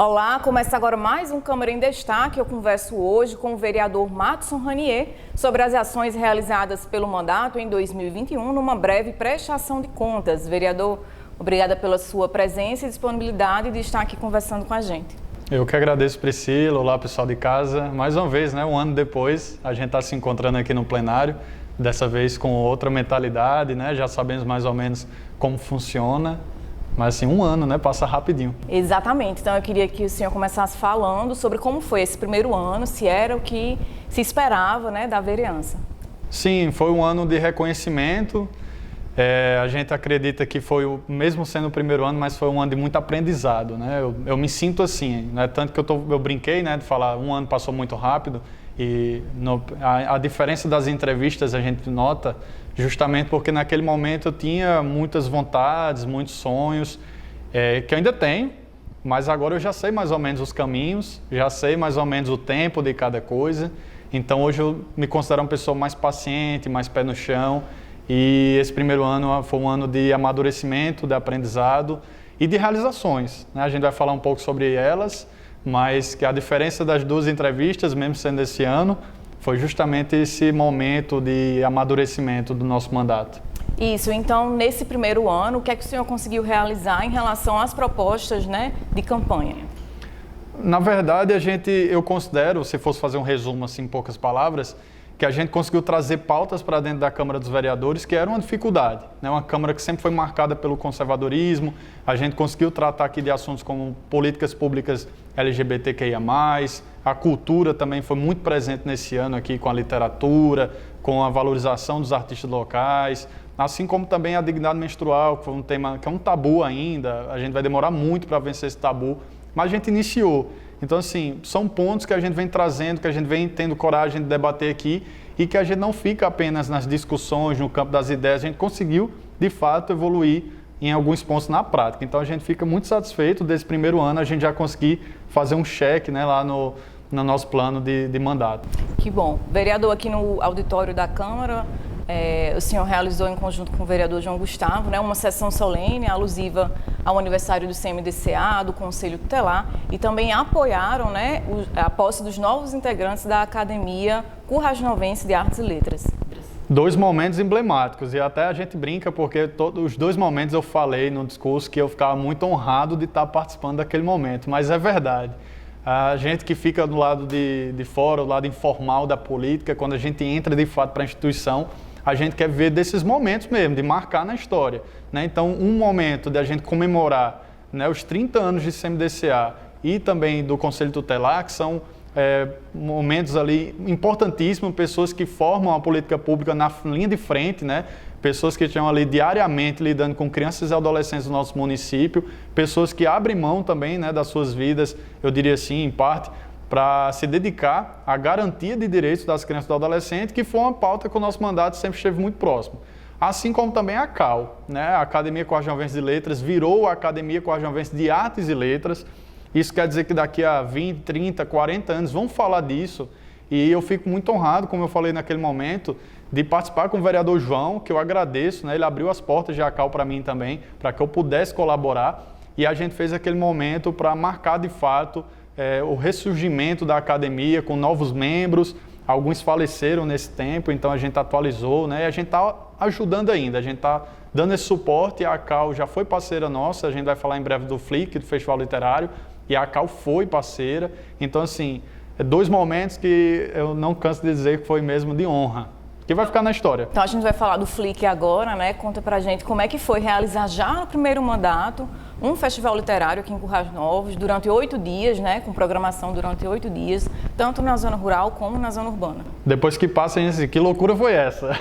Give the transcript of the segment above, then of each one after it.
Olá, começa agora mais um Câmara em Destaque. Eu converso hoje com o vereador Matson Ranier sobre as ações realizadas pelo mandato em 2021 numa breve prestação de contas. Vereador, obrigada pela sua presença e disponibilidade de estar aqui conversando com a gente. Eu que agradeço, Priscila. Olá, pessoal de casa. Mais uma vez, um ano depois, a gente está se encontrando aqui no plenário, dessa vez com outra mentalidade, já sabemos mais ou menos como funciona. Mas assim, um ano, passa rapidinho. Exatamente. Então eu queria que o senhor começasse falando sobre como foi esse primeiro ano, se era o que se esperava, da vereança. Sim, foi um ano de reconhecimento. A gente acredita que foi, mesmo sendo o primeiro ano, mas foi um ano de muito aprendizado, Eu me sinto assim, tanto que eu brinquei, de falar um ano passou muito rápido e a diferença das entrevistas a gente nota justamente porque naquele momento eu tinha muitas vontades, muitos sonhos, que eu ainda tenho, mas agora eu já sei mais ou menos os caminhos, já sei mais ou menos o tempo de cada coisa. Então hoje eu me considero uma pessoa mais paciente, mais pé no chão, e esse primeiro ano foi um ano de amadurecimento, de aprendizado e de realizações. A gente vai falar um pouco sobre elas, mas que a diferença das duas entrevistas, mesmo sendo esse ano, foi justamente esse momento de amadurecimento do nosso mandato. Isso, então nesse primeiro ano, o que é que o senhor conseguiu realizar em relação às propostas de campanha? Na verdade, eu considero, se fosse fazer um resumo assim, em poucas palavras, que a gente conseguiu trazer pautas para dentro da Câmara dos Vereadores, que era uma dificuldade. Uma Câmara que sempre foi marcada pelo conservadorismo, a gente conseguiu tratar aqui de assuntos como políticas públicas LGBTQIA+, a cultura também foi muito presente nesse ano aqui com a literatura, com a valorização dos artistas locais, assim como também a dignidade menstrual, que foi um tema que é um tabu ainda, a gente vai demorar muito para vencer esse tabu, mas a gente iniciou. Então, assim, são pontos que a gente vem trazendo, que a gente vem tendo coragem de debater aqui e que a gente não fica apenas nas discussões, no campo das ideias, a gente conseguiu, de fato, evoluir em alguns pontos na prática. Então, a gente fica muito satisfeito desse primeiro ano, a gente já conseguir fazer um cheque lá no nosso plano de mandato. Que bom. Vereador, aqui no auditório da Câmara, o senhor realizou em conjunto com o vereador João Gustavo, uma sessão solene alusiva ao aniversário do CMDCA, do Conselho Tutelar, e também apoiaram a posse dos novos integrantes da Academia Currais-Novense de Artes e Letras. Dois momentos emblemáticos, e até a gente brinca porque os dois momentos eu falei no discurso que eu ficava muito honrado de estar participando daquele momento, mas é verdade. A gente que fica do lado de fora, do lado informal da política, quando a gente entra de fato para a instituição, a gente quer ver desses momentos mesmo, de marcar na história. Então, um momento de a gente comemorar os 30 anos de CMDCA e também do Conselho Tutelar, que são momentos ali importantíssimos, pessoas que formam a política pública na linha de frente, pessoas que estão ali diariamente lidando com crianças e adolescentes do nosso município, pessoas que abrem mão também das suas vidas, eu diria assim, em parte, para se dedicar à garantia de direitos das crianças e do adolescente, que foi uma pauta que o nosso mandato sempre esteve muito próximo. Assim como também a CAL, a Academia Currais-Novense de Letras, virou a Academia Currais-Novense de Artes e Letras. Isso quer dizer que daqui a 20, 30, 40 anos vamos falar disso. E eu fico muito honrado, como eu falei naquele momento, de participar com o vereador João, que eu agradeço, ele abriu as portas de ACAL para mim também, para que eu pudesse colaborar. E a gente fez aquele momento para marcar de fato o ressurgimento da academia com novos membros, alguns faleceram nesse tempo, então a gente atualizou, e a gente está ajudando ainda, a gente está dando esse suporte, e a ACAL já foi parceira nossa, a gente vai falar em breve do FLIC, do Festival Literário, e a ACAL foi parceira, então assim, dois momentos que eu não canso de dizer que foi mesmo de honra, que vai ficar na história. Então a gente vai falar do FLIC agora, conta pra gente como é que foi realizar já no primeiro mandato um festival literário aqui em Currais Novos durante 8 dias, com programação durante 8 dias, tanto na zona rural como na zona urbana. Depois que passa, a gente diz, que loucura foi essa?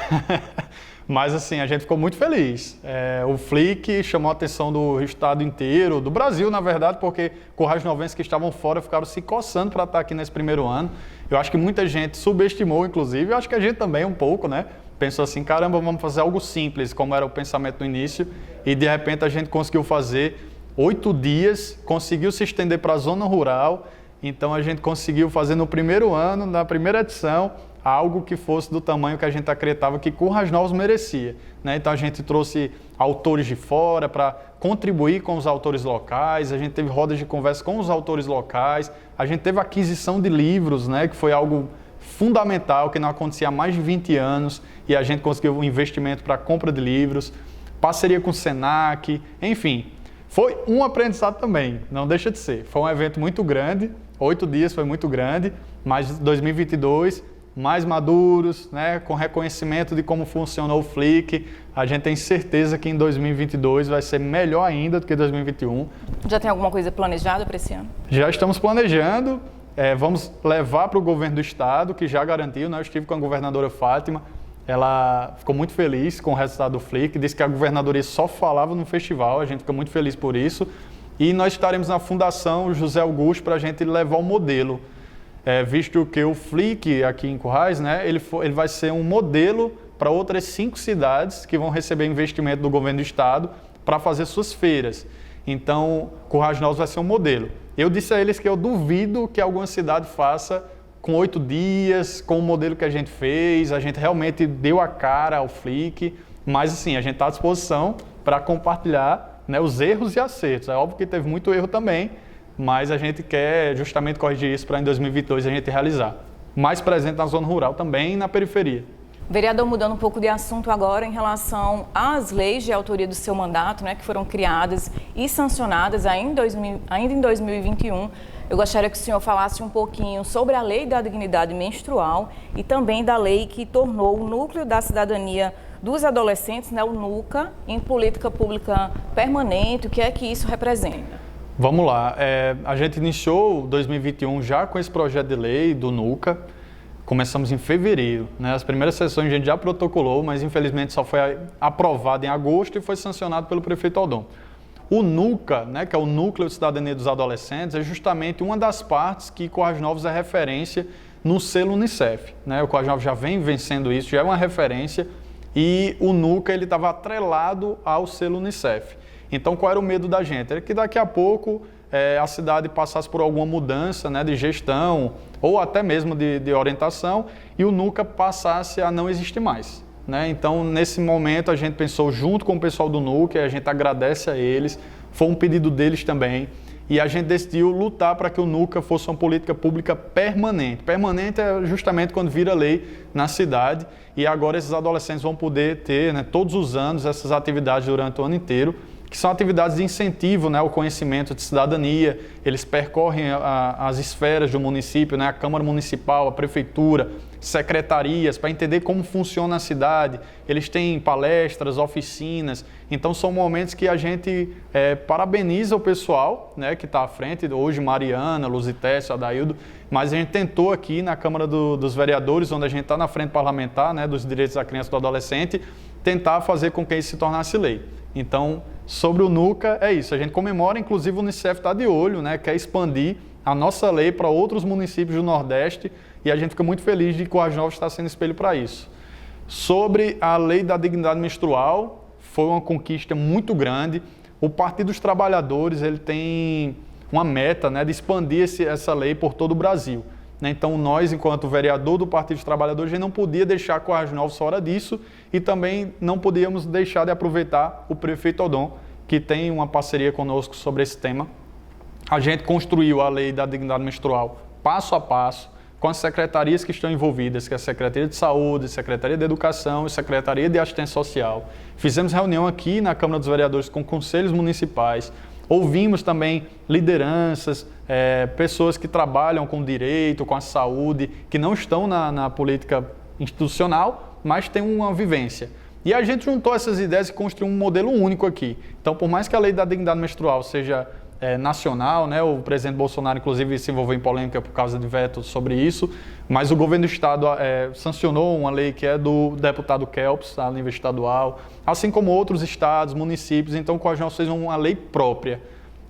Mas assim, a gente ficou muito feliz. O FLIC chamou a atenção do estado inteiro, do Brasil, na verdade, porque Currais-Novenses que estavam fora ficaram se coçando para estar aqui nesse primeiro ano. Eu acho que muita gente subestimou, inclusive, eu acho que a gente também um pouco, Pensou assim, caramba, vamos fazer algo simples, como era o pensamento no início, e de repente a gente conseguiu fazer 8 dias, conseguiu se estender para a zona rural, então a gente conseguiu fazer no primeiro ano, na primeira edição, algo que fosse do tamanho que a gente acreditava que Currais Novos merecia. Então a gente trouxe autores de fora para contribuir com os autores locais, a gente teve rodas de conversa com os autores locais, a gente teve aquisição de livros, né, que foi algo fundamental, que não acontecia há mais de 20 anos, e a gente conseguiu um investimento para a compra de livros, parceria com o Senac, enfim. Foi um aprendizado também, não deixa de ser. Foi um evento muito grande, 8 dias foi muito grande, mas 2022, mais maduros, né, com reconhecimento de como funcionou o Flick, a gente tem certeza que em 2022 vai ser melhor ainda do que 2021. Já tem alguma coisa planejada para esse ano? Já estamos planejando, vamos levar para o governo do estado, que já garantiu, né, eu estive com a governadora Fátima, ela ficou muito feliz com o resultado do Flick, disse que a governadoria só falava no festival, a gente fica muito feliz por isso. E nós estaremos na Fundação José Augusto para a gente levar o modelo, visto que o Flick aqui em Currais, né, ele vai ser um modelo para outras 5 cidades que vão receber investimento do governo do estado para fazer suas feiras. Então, Currais Novos vai ser um modelo. Eu disse a eles que eu duvido que alguma cidade faça com 8 dias, com o modelo que a gente fez, a gente realmente deu a cara ao Flick, mas assim, a gente está à disposição para compartilhar, né, os erros e acertos. É óbvio que teve muito erro também, mas a gente quer justamente corrigir isso para em 2022 a gente realizar. Mais presente na zona rural também e na periferia. Vereador, mudando um pouco de assunto agora em relação às leis de autoria do seu mandato, né, que foram criadas e sancionadas ainda em 2021, eu gostaria que o senhor falasse um pouquinho sobre a Lei da Dignidade Menstrual e também da lei que tornou o Núcleo da Cidadania dos Adolescentes, né, o NUCA, em política pública permanente. O que é que isso representa? Vamos lá, a gente iniciou 2021 já com esse projeto de lei do NUCA, começamos em fevereiro, né? As primeiras sessões a gente já protocolou, mas infelizmente só foi aprovado em agosto e foi sancionado pelo prefeito Aldon. O NUCA, né, que é o Núcleo de Cidadania dos Adolescentes, é justamente uma das partes que Currais Novos é referência no selo Unicef, né? O Currais Novos já vem vencendo isso, já é uma referência, e o NUCA estava atrelado ao selo Unicef. Então, qual era o medo da gente? Era que daqui a pouco a cidade passasse por alguma mudança, né, de gestão ou até mesmo de orientação e o NUCA passasse a não existir mais, né? Então, nesse momento, a gente pensou junto com o pessoal do NUCA, e a gente agradece a eles, foi um pedido deles também, e a gente decidiu lutar para que o NUCA fosse uma política pública permanente. Permanente é justamente quando vira lei na cidade, e agora esses adolescentes vão poder ter, né, todos os anos essas atividades durante o ano inteiro, que são atividades de incentivo, né, ao conhecimento de cidadania. Eles percorrem as esferas do município, né, a Câmara Municipal, a Prefeitura, secretarias, para entender como funciona a cidade. Eles têm palestras, oficinas. Então, são momentos que a gente parabeniza o pessoal, né, que está à frente, hoje Mariana, Luzitécio, Adaildo, mas a gente tentou aqui na Câmara dos Vereadores, onde a gente está na frente parlamentar, né, dos direitos da criança e do adolescente, tentar fazer com que isso se tornasse lei. Então, sobre o NUCA, é isso. A gente comemora, inclusive o Unicef está de olho, né, quer expandir a nossa lei para outros municípios do Nordeste e a gente fica muito feliz de que Currais Novos está sendo espelho para isso. Sobre a Lei da Dignidade Menstrual, foi uma conquista muito grande. O Partido dos Trabalhadores ele tem uma meta, né, de expandir essa lei por todo o Brasil. Então, nós, enquanto vereador do Partido dos Trabalhadores, a gente não podia deixar Currais Novos fora disso e também não podíamos deixar de aproveitar o prefeito Aldon, que tem uma parceria conosco sobre esse tema. A gente construiu a Lei da Dignidade Menstrual passo a passo, com as secretarias que estão envolvidas, que é a Secretaria de Saúde, Secretaria de Educação e Secretaria de Assistência Social. Fizemos reunião aqui na Câmara dos Vereadores com conselhos municipais, ouvimos também lideranças, pessoas que trabalham com direito, com a saúde, que não estão na política institucional, mas têm uma vivência. E a gente juntou essas ideias e construiu um modelo único aqui. Então, por mais que a Lei da Dignidade Menstrual seja nacional, né, o presidente Bolsonaro, inclusive, se envolveu em polêmica por causa de veto sobre isso, mas o governo do estado sancionou uma lei que é do deputado Kelps, a nível estadual, assim como outros estados, municípios. Então, Currais Novos fez uma lei própria.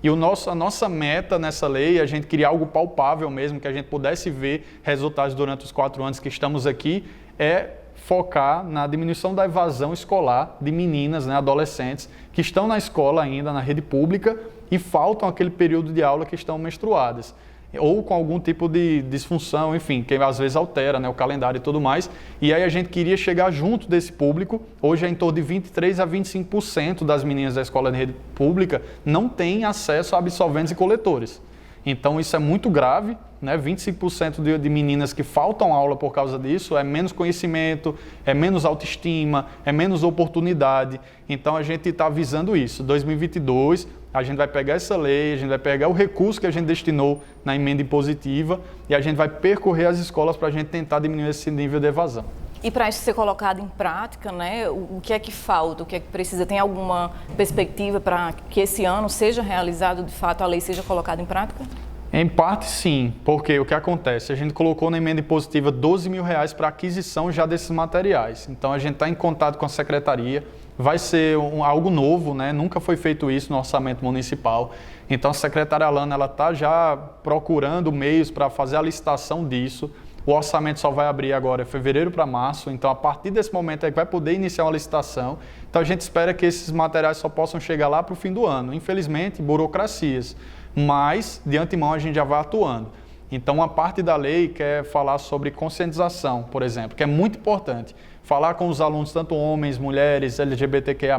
E a nossa meta nessa lei, a gente queria algo palpável mesmo, que a gente pudesse ver resultados durante os 4 anos que estamos aqui, é focar na diminuição da evasão escolar de meninas, né, adolescentes, que estão na escola ainda, na rede pública, e faltam aquele período de aula que estão menstruadas. ou com algum tipo de disfunção, enfim, que às vezes altera, né, o calendário e tudo mais. E aí a gente queria chegar junto desse público. Hoje é em torno de 23 a 25% das meninas da escola de rede pública não têm acesso a absolventes e coletores. Então isso é muito grave, né? 25% de meninas que faltam aula por causa disso, é menos conhecimento, é menos autoestima, é menos oportunidade. Então a gente está avisando isso. 2022, a gente vai pegar essa lei, a gente vai pegar o recurso que a gente destinou na emenda impositiva e a gente vai percorrer as escolas para a gente tentar diminuir esse nível de evasão. E para isso ser colocado em prática, né, o que é que falta, o que é que precisa? Tem alguma perspectiva para que esse ano seja realizado, de fato, a lei seja colocada em prática? Em parte, sim, porque o que acontece? A gente colocou na emenda impositiva R$12 mil para aquisição já desses materiais. Então, a gente está em contato com a secretaria, vai ser algo novo, né? Nunca foi feito isso no orçamento municipal. Então, a secretária Alana está já procurando meios para fazer a licitação disso. O orçamento só vai abrir agora em fevereiro para março, então a partir desse momento é que vai poder iniciar uma licitação. Então a gente espera que esses materiais só possam chegar lá para o fim do ano. Infelizmente, burocracias, mas de antemão a gente já vai atuando. Então uma parte da lei quer falar sobre conscientização, por exemplo, que é muito importante. Falar com os alunos, tanto homens, mulheres, LGBTQIA+,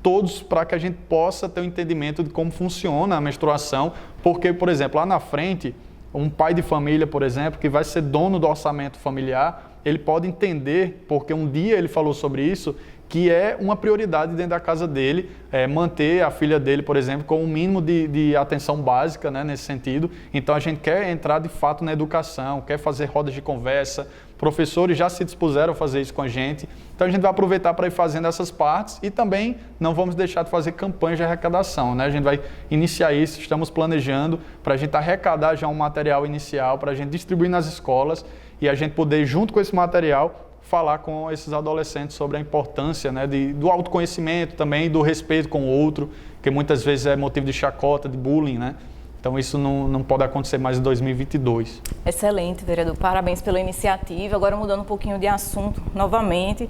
todos, para que a gente possa ter um entendimento de como funciona a menstruação, porque, por exemplo, lá na frente, um pai de família, por exemplo, que vai ser dono do orçamento familiar, ele pode entender, porque um dia ele falou sobre isso, que é uma prioridade dentro da casa dele, manter a filha dele, por exemplo, com um mínimo de atenção básica, né, nesse sentido. Então a gente quer entrar de fato na educação, quer fazer rodas de conversa, professores já se dispuseram a fazer isso com a gente, então a gente vai aproveitar para ir fazendo essas partes e também não vamos deixar de fazer campanhas de arrecadação, né? A gente vai iniciar isso, estamos planejando para a gente arrecadar já um material inicial, para a gente distribuir nas escolas e a gente poder, junto com esse material, falar com esses adolescentes sobre a importância, né, do autoconhecimento também, do respeito com o outro, que muitas vezes é motivo de chacota, de bullying, né? Então isso não pode acontecer mais em 2022. Excelente, vereador. Parabéns pela iniciativa. Agora mudando um pouquinho de assunto novamente,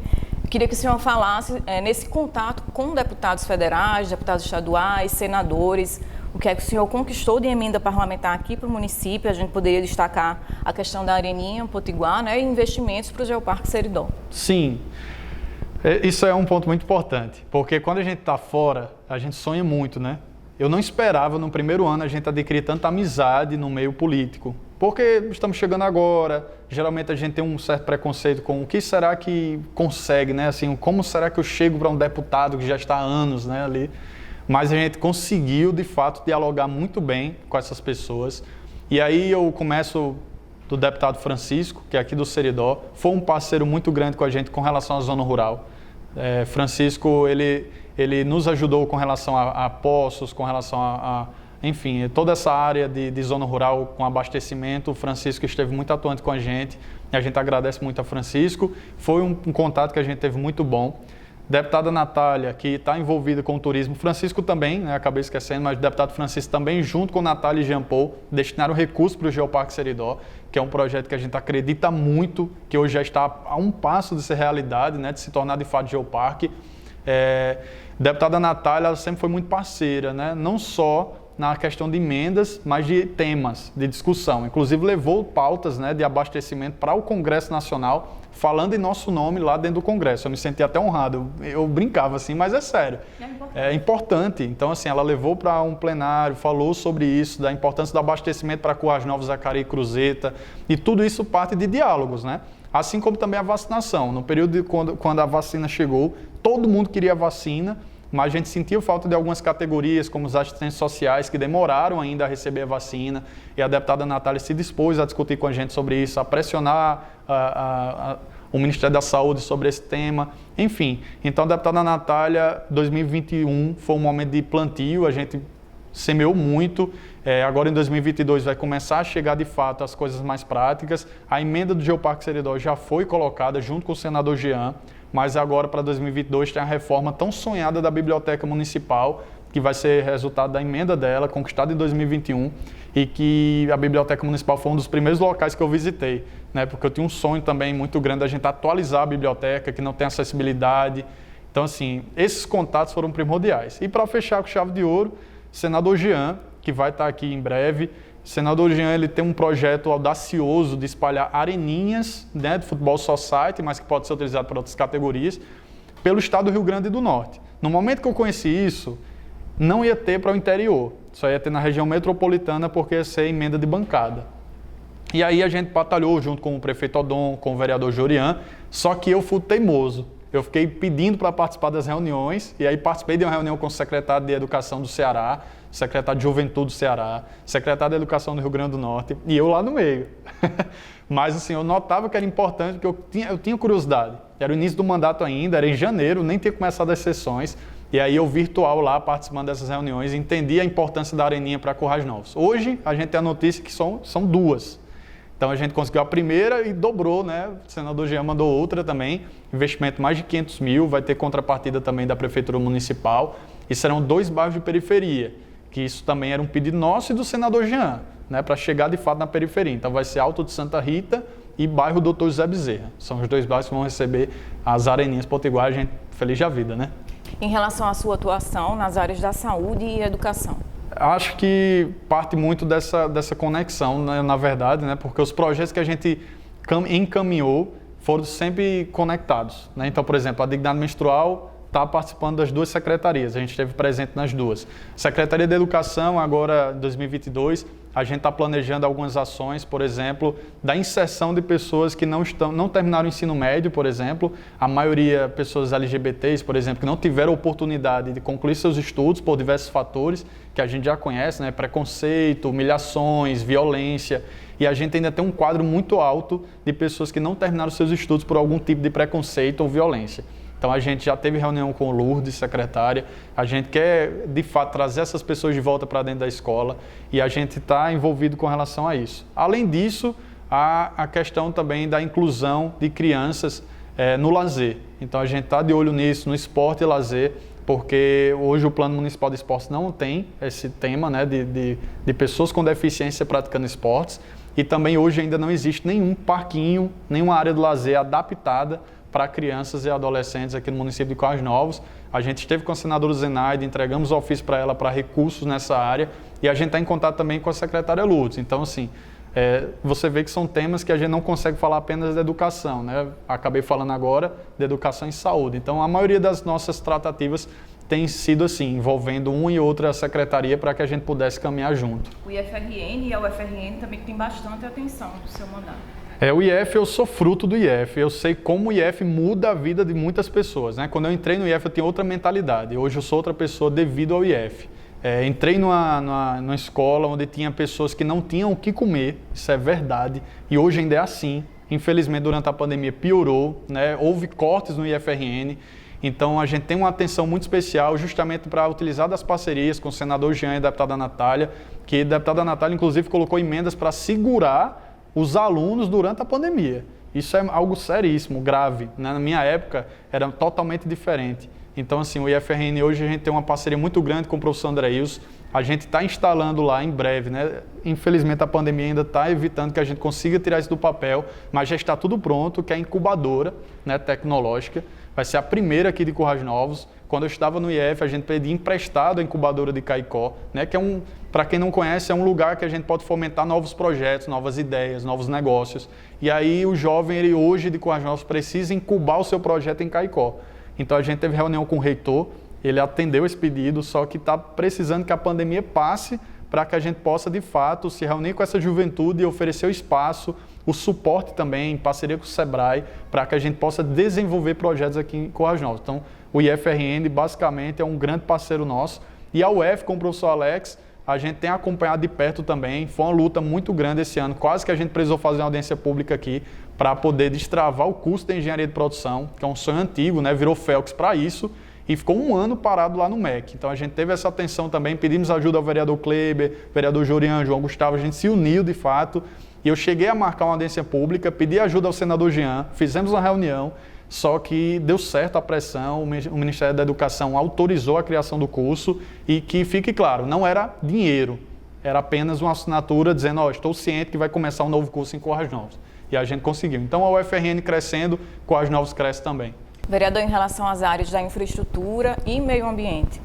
queria que o senhor falasse nesse contato com deputados federais, deputados estaduais, senadores, o que é que o senhor conquistou de emenda parlamentar aqui para o município. A gente poderia destacar a questão da Areninha, Potiguar, né, e investimentos para o Geoparque Seridó. Sim, isso é um ponto muito importante, porque quando a gente está fora, a gente sonha muito, né? Eu não esperava, no primeiro ano, a gente adquirir tanta amizade no meio político, porque estamos chegando agora, geralmente a gente tem um certo preconceito com o que será que consegue, né? Assim, como será que eu chego para um deputado que já está há anos, né, ali? Mas a gente conseguiu, de fato, dialogar muito bem com essas pessoas. E aí eu começo do deputado Francisco, que é aqui do Seridó, foi um parceiro muito grande com a gente com relação à zona rural. Francisco, ele nos ajudou com relação a poços, com relação enfim, toda essa área de zona rural com abastecimento. O Francisco esteve muito atuante com a gente agradece muito a Francisco. Foi um contato que a gente teve muito bom. Deputada Natália, que está envolvida com o turismo, Francisco também, né, acabei esquecendo, mas o deputado Francisco também, junto com Natália e Jean Paul, destinaram recursos para o Geoparque Seridó, que é um projeto que a gente acredita muito, que hoje já está a um passo de ser realidade, né, de se tornar de fato geoparque. Deputada Natália, ela sempre foi muito parceira, né, não só na questão de emendas, mas de temas de discussão. Inclusive levou pautas, né, de abastecimento para o Congresso Nacional, falando em nosso nome lá dentro do Congresso. Eu me senti até honrado, eu brincava assim, mas é sério. É importante. Então, assim, ela levou para um plenário, falou sobre isso, da importância do abastecimento para Currais Novos, Jacareí e Cruzeta, e tudo isso parte de diálogos, né? Assim como também a vacinação. No período de quando a vacina chegou, todo mundo queria vacina, mas a gente sentiu falta de algumas categorias, como os assistentes sociais, que demoraram ainda a receber a vacina, e a deputada Natália se dispôs a discutir com a gente sobre isso, a pressionar o Ministério da Saúde sobre esse tema, enfim. Então, a deputada Natália, 2021 foi um momento de plantio, a gente semeou muito, agora em 2022 vai começar a chegar de fato as coisas mais práticas. A emenda do Geoparque Seridó já foi colocada junto com o senador Jean, mas agora para 2022 tem a reforma tão sonhada da Biblioteca Municipal, que vai ser resultado da emenda dela, conquistada em 2021, e que a Biblioteca Municipal foi um dos primeiros locais que eu visitei, né? Porque eu tinha um sonho também muito grande da gente atualizar a biblioteca, que não tem acessibilidade. Então, assim, esses contatos foram primordiais. E para fechar com chave de ouro, senador Jean, que vai estar aqui em breve, O senador Jean, ele tem um projeto audacioso de espalhar areninhas, né, de futebol society, mas que pode ser utilizado para outras categorias, pelo estado do Rio Grande do Norte. No momento que eu conheci isso, não ia ter para o interior, só ia ter na região metropolitana porque ia ser emenda de bancada. E aí a gente batalhou junto com o prefeito Odon, com o vereador Jorian, só que eu fui teimoso. Eu fiquei pedindo para participar das reuniões, e aí participei de uma reunião com o secretário de Educação do Ceará, secretário de Juventude do Ceará, secretário de Educação do Rio Grande do Norte, e eu lá no meio. Mas assim, eu notava que era importante, porque eu tinha curiosidade. Era o início do mandato ainda, era em janeiro, nem tinha começado as sessões, e aí eu virtual lá, participando dessas reuniões, entendi a importância da areninha para Currais Novos. Hoje, a gente tem a notícia que são duas. Então a gente conseguiu a primeira e dobrou, né? O senador Jean mandou outra também, investimento mais de 500 mil, vai ter contrapartida também da Prefeitura Municipal, e serão 2 bairros de periferia, que isso também era um pedido nosso e do senador Jean, né? Para chegar de fato na periferia. Então vai ser Alto de Santa Rita e bairro Doutor José Bezerra. São os 2 bairros que vão receber as areninhas potiguar, a gente feliz da vida, né? Em relação à sua atuação nas áreas da saúde e educação? Acho que parte muito dessa conexão, né, na verdade, né, porque os projetos que a gente encaminhou foram sempre conectados, né? Então, por exemplo, a dignidade menstrual está participando das 2 secretarias, a gente esteve presente nas 2. Secretaria de Educação, agora em 2022, a gente está planejando algumas ações, por exemplo, da inserção de pessoas que não terminaram o ensino médio, por exemplo, a maioria pessoas LGBTs, por exemplo, que não tiveram oportunidade de concluir seus estudos por diversos fatores, que a gente já conhece, né? Preconceito, humilhações, violência, e a gente ainda tem um quadro muito alto de pessoas que não terminaram seus estudos por algum tipo de preconceito ou violência. Então a gente já teve reunião com o Lourdes, secretária, a gente quer de fato trazer essas pessoas de volta para dentro da escola e a gente está envolvido com relação a isso. Além disso, há a questão também da inclusão de crianças no lazer. Então a gente está de olho nisso, no esporte e lazer, porque hoje o Plano Municipal de Esportes não tem esse tema, né, de pessoas com deficiência praticando esportes, e também hoje ainda não existe nenhum parquinho, nenhuma área de lazer adaptada para crianças e adolescentes aqui no município de Currais Novos. A gente esteve com a senadora Zenaide, entregamos o ofício para ela para recursos nessa área, e a gente está em contato também com a secretária Lourdes. Então, assim, você vê que são temas que a gente não consegue falar apenas da educação, né? Acabei falando agora de educação e saúde. Então, a maioria das nossas tratativas tem sido assim, envolvendo uma e outra secretaria para que a gente pudesse caminhar junto. O IFRN e a UFRN também tem bastante atenção do seu mandato. O IF, eu sou fruto do IF, eu sei como o IF muda a vida de muitas pessoas, né? Quando eu entrei no IF eu tinha outra mentalidade, hoje eu sou outra pessoa devido ao IF. Entrei numa escola onde tinha pessoas que não tinham o que comer, isso é verdade, e hoje ainda é assim. Infelizmente durante a pandemia piorou, né? Houve cortes no IFRN, então a gente tem uma atenção muito especial justamente para utilizar das parcerias com o senador Jean e a deputada Natália, que a deputada Natália inclusive colocou emendas para segurar os alunos durante a pandemia. Isso é algo seríssimo, grave, né? Na minha época era totalmente diferente. Então, assim, o IFRN hoje a gente tem uma parceria muito grande com o professor André Ilson. A gente está instalando lá em breve, né? Infelizmente a pandemia ainda está evitando que a gente consiga tirar isso do papel, mas já está tudo pronto, que é a incubadora, né, tecnológica. Vai ser a primeira aqui de Currais Novos. Quando eu estava no IF, a gente pedia emprestado a incubadora de Caicó, né, que para quem não conhece, é um lugar que a gente pode fomentar novos projetos, novas ideias, novos negócios. E aí o jovem, ele hoje de Currais Novos, precisa incubar o seu projeto em Caicó. Então a gente teve reunião com o reitor, ele atendeu esse pedido, só que está precisando que a pandemia passe para que a gente possa, de fato, se reunir com essa juventude e oferecer o espaço, o suporte também, em parceria com o Sebrae, para que a gente possa desenvolver projetos aqui em Currais Novos. Então, o IFRN, basicamente, é um grande parceiro nosso. E a UF, com o professor Alex, a gente tem acompanhado de perto também. Foi uma luta muito grande esse ano, quase que a gente precisou fazer uma audiência pública aqui para poder destravar o curso de engenharia de produção, que é um sonho antigo, né? Virou Felx para isso, e ficou um ano parado lá no MEC. Então a gente teve essa atenção também, pedimos ajuda ao vereador Kleber, vereador Jorian, João Gustavo, a gente se uniu de fato, e eu cheguei a marcar uma audiência pública, pedi ajuda ao senador Jean, fizemos uma reunião, só que deu certo a pressão, o Ministério da Educação autorizou a criação do curso, e que fique claro, não era dinheiro, era apenas uma assinatura dizendo, estou ciente que vai começar um novo curso em Currais Novos. E a gente conseguiu. Então a UFRN crescendo, Currais Novos cresce também. Vereador, em relação às áreas da infraestrutura e meio ambiente?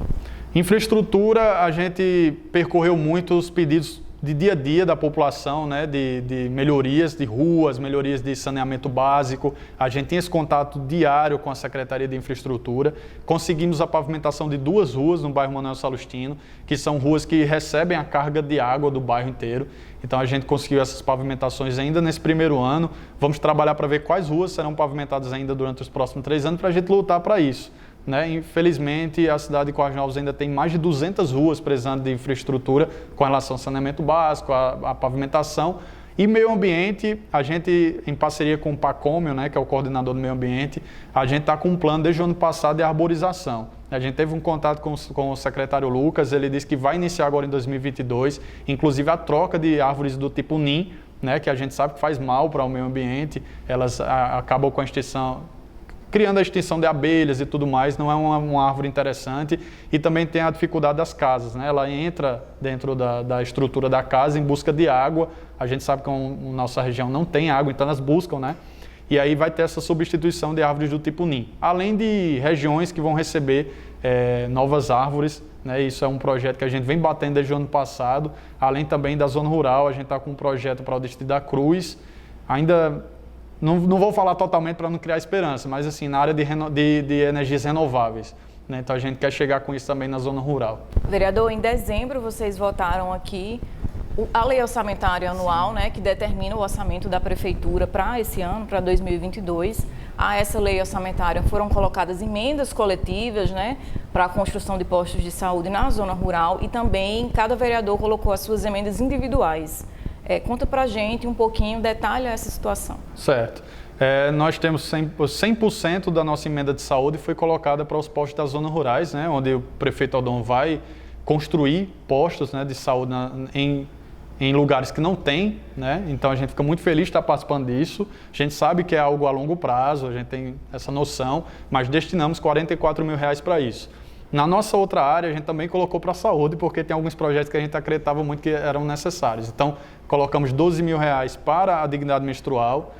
Infraestrutura, a gente percorreu muitos pedidos de dia a dia da população, né, de melhorias de ruas, melhorias de saneamento básico. A gente tem esse contato diário com a Secretaria de Infraestrutura. Conseguimos a pavimentação de 2 ruas no bairro Manuel Salustino, que são ruas que recebem a carga de água do bairro inteiro. Então a gente conseguiu essas pavimentações ainda nesse primeiro ano. Vamos trabalhar para ver quais ruas serão pavimentadas ainda durante os próximos 3 anos para a gente lutar para isso. Né? Infelizmente, a cidade de Corrais Novos ainda tem mais de 200 ruas precisando de infraestrutura com relação ao saneamento básico, a pavimentação. E meio ambiente, a gente, em parceria com o Pacômio, né, que é o coordenador do meio ambiente, a gente está com um plano desde o ano passado de arborização. A gente teve um contato com o secretário Lucas, ele disse que vai iniciar agora em 2022, inclusive a troca de árvores do tipo NIM, né, que a gente sabe que faz mal para o meio ambiente, elas acabam com a extinção, criando a extinção de abelhas e tudo mais, não é uma árvore interessante. E também tem a dificuldade das casas, né? Ela entra dentro da estrutura da casa em busca de água. A gente sabe que a nossa região não tem água, então elas buscam, né? E aí vai ter essa substituição de árvores do tipo NIM. Além de regiões que vão receber novas árvores, né? Isso é um projeto que a gente vem batendo desde o ano passado. Além também da zona rural, a gente está com um projeto para o Distrito da Cruz. Ainda não vou falar totalmente para não criar esperança, mas assim, na área de energias renováveis. Né? Então a gente quer chegar com isso também na zona rural. Vereador, em dezembro vocês votaram aqui a lei orçamentária anual, né, que determina o orçamento da prefeitura para esse ano, para 2022. A essa lei orçamentária foram colocadas emendas coletivas, né, para a construção de postos de saúde na zona rural, e também cada vereador colocou as suas emendas individuais. Conta pra gente um pouquinho, detalha essa situação. Certo. Nós temos 100% da nossa emenda de saúde foi colocada para os postos das zonas rurais, né, onde o prefeito Aldon vai construir postos, né, de saúde em lugares que não tem, né? Então a gente fica muito feliz de estar participando disso. A gente sabe que é algo a longo prazo, a gente tem essa noção, mas destinamos R$44 mil para isso. Na nossa outra área, a gente também colocou para a saúde, porque tem alguns projetos que a gente acreditava muito que eram necessários. Então, colocamos R$12 mil para a dignidade menstrual,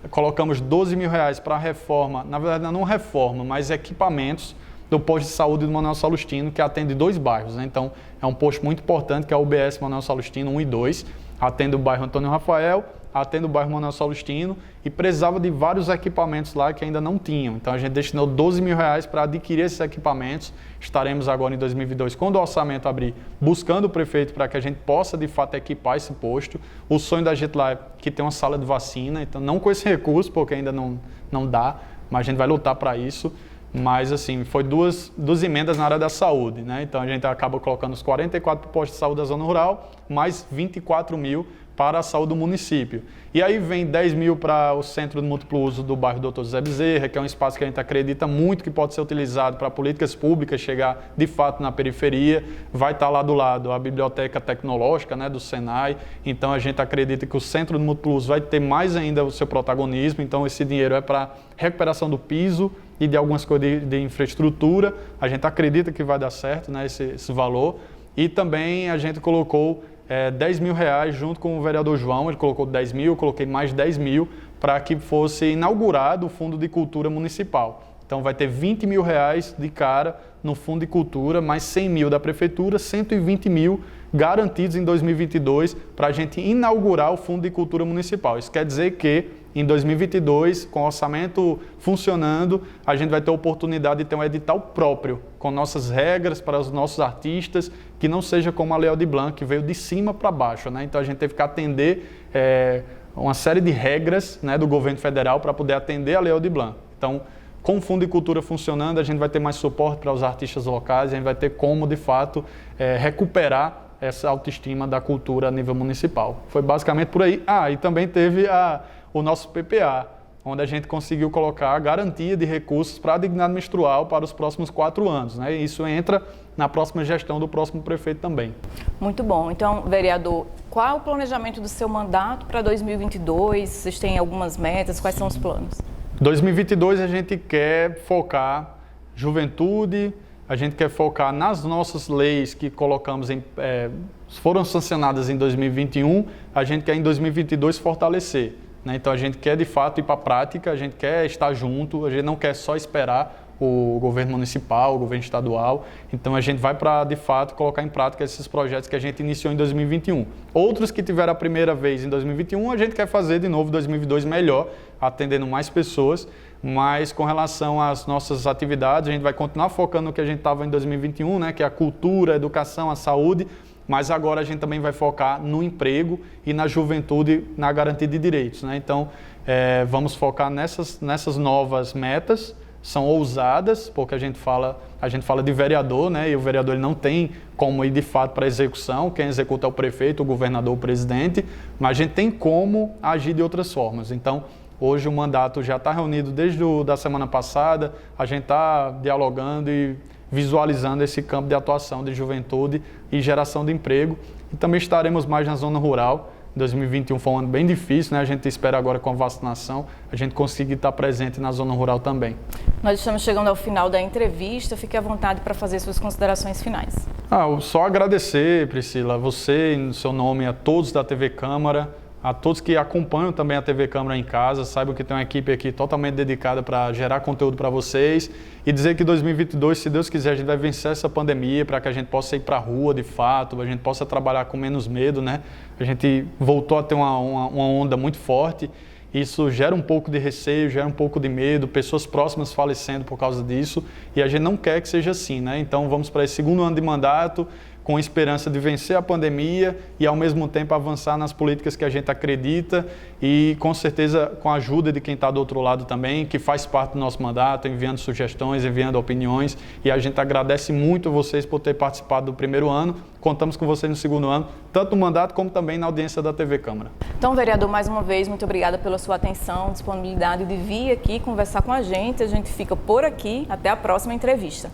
colocamos R$12 mil para a reforma, na verdade não reforma, mas equipamentos do posto de saúde do Manuel Salustino, que atende 2 bairros. Né? Então, é um posto muito importante, que é o UBS Manuel Salustino 1 e 2, atende o bairro Antônio Rafael, atende o bairro Manuel Salustino, e precisava de vários equipamentos lá que ainda não tinham. Então a gente destinou R$12 mil para adquirir esses equipamentos. Estaremos agora em 2022, quando o orçamento abrir, buscando o prefeito para que a gente possa de fato equipar esse posto. O sonho da gente lá é que tem uma sala de vacina, então não com esse recurso, porque ainda não dá, mas a gente vai lutar para isso. Mas assim, foi duas emendas na área da saúde, né? Então a gente acaba colocando os 44 postos de saúde da zona rural, mais 24 mil para a saúde do município. E aí vem 10 mil para o centro de múltiplo uso do bairro Doutor José Bezerra, que é um espaço que a gente acredita muito que pode ser utilizado para políticas públicas chegar de fato na periferia. Vai estar lá do lado a biblioteca tecnológica, né, do Senai. Então a gente acredita que o centro de múltiplo uso vai ter mais ainda o seu protagonismo. Então esse dinheiro é para recuperação do piso e de algumas coisas de infraestrutura. A gente acredita que vai dar certo, né, esse valor. E também a gente colocou R$10 mil junto com o vereador João. Ele colocou 10 mil, eu coloquei mais 10 mil para que fosse inaugurado o Fundo de Cultura Municipal. Então vai ter R$20 mil de cara no Fundo de Cultura, mais 100 mil da Prefeitura, 120 mil garantidos em 2022 para a gente inaugurar o Fundo de Cultura Municipal. Isso quer dizer que em 2022, com o orçamento funcionando, a gente vai ter a oportunidade de ter um edital próprio, com nossas regras para os nossos artistas, que não seja como a Lei Aldir Blanc, que veio de cima para baixo, né? Então a gente teve que atender uma série de regras, né, do governo federal para poder atender a Lei Aldir Blanc. Então, com o Fundo de Cultura funcionando, a gente vai ter mais suporte para os artistas locais, a gente vai ter como, de fato, recuperar essa autoestima da cultura a nível municipal. Foi basicamente por aí. E também teve o nosso PPA, onde a gente conseguiu colocar a garantia de recursos para a dignidade menstrual para os próximos 4 anos. Né? E isso entra na próxima gestão do próximo prefeito também. Muito bom. Então, vereador, qual é o planejamento do seu mandato para 2022? Vocês têm algumas metas? Quais são os planos? 2022 a gente quer focar juventude, a gente quer focar nas nossas leis que colocamos foram sancionadas em 2021, a gente quer em 2022 fortalecer. Né? Então a gente quer de fato ir para a prática, a gente quer estar junto, a gente não quer só esperar o governo municipal, o governo estadual. Então a gente vai para, de fato, colocar em prática esses projetos que a gente iniciou em 2021. Outros que tiveram a primeira vez em 2021, a gente quer fazer de novo em 2022 melhor, atendendo mais pessoas. Mas com relação às nossas atividades, a gente vai continuar focando no que a gente estava em 2021, né, que é a cultura, a educação, a saúde, mas agora a gente também vai focar no emprego e na juventude, na garantia de direitos, né? Então, vamos focar nessas novas metas, são ousadas, porque a gente fala de vereador, né, e o vereador ele não tem como ir de fato para a execução, quem executa é o prefeito, o governador, o presidente, mas a gente tem como agir de outras formas. Então, hoje o mandato já está reunido desde a semana passada, a gente está dialogando e visualizando esse campo de atuação de juventude e geração de emprego. E também estaremos mais na zona rural. 2021 foi um ano bem difícil, né? A gente espera agora com a vacinação, a gente conseguir estar presente na zona rural também. Nós estamos chegando ao final da entrevista, fique à vontade para fazer suas considerações finais. Só agradecer, Priscila, você, em seu nome, a todos da TV Câmara, a todos que acompanham também a TV Câmara em casa, saibam que tem uma equipe aqui totalmente dedicada para gerar conteúdo para vocês e dizer que 2022, se Deus quiser, a gente vai vencer essa pandemia para que a gente possa ir para a rua de fato, a gente possa trabalhar com menos medo, né? A gente voltou a ter uma onda muito forte, isso gera um pouco de receio, gera um pouco de medo, pessoas próximas falecendo por causa disso e a gente não quer que seja assim, né? Então vamos para esse segundo ano de mandato, com esperança de vencer a pandemia e, ao mesmo tempo, avançar nas políticas que a gente acredita e, com certeza, com a ajuda de quem está do outro lado também, que faz parte do nosso mandato, enviando sugestões, enviando opiniões. E a gente agradece muito vocês por ter participado do primeiro ano. Contamos com vocês no segundo ano, tanto no mandato como também na audiência da TV Câmara. Então, vereador, mais uma vez, muito obrigada pela sua atenção, disponibilidade de vir aqui conversar com a gente. A gente fica por aqui. Até a próxima entrevista.